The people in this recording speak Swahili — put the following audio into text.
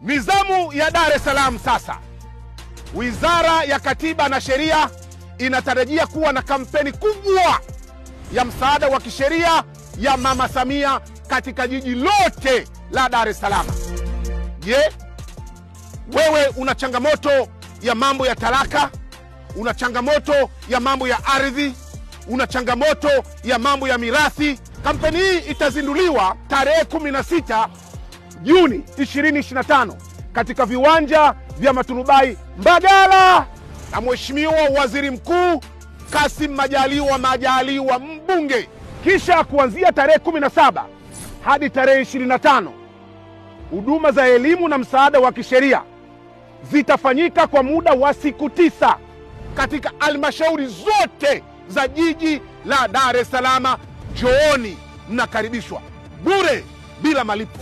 Nizamu ya Dar es Salaam sasa. Wizara ya Katiba na Sheria inatarajia kuwa na kampeni kubwa ya msaada wa kisheria ya Mama Samia katika jiji lote la Dar es Salaam. Je, wewe una changamoto ya mambo ya talaka? Una changamoto ya mambo ya ardhi? Una changamoto ya mambo ya mirathi? Kampeni hii itazinduliwa tarehe 16 Juni 2025 katika viwanja vya Maturubai Mbagala, na Mheshimiwa Waziri Mkuu Kassim Majaliwa mbunge. Kisha kuanzia tarehe 17 hadi tarehe 25 huduma za elimu na msaada wa kisheria zitafanyika kwa muda wa siku 9 katika halmashauri zote za jiji la Dar es Salaam. Njooni, mnakaribishwa bure bila malipo.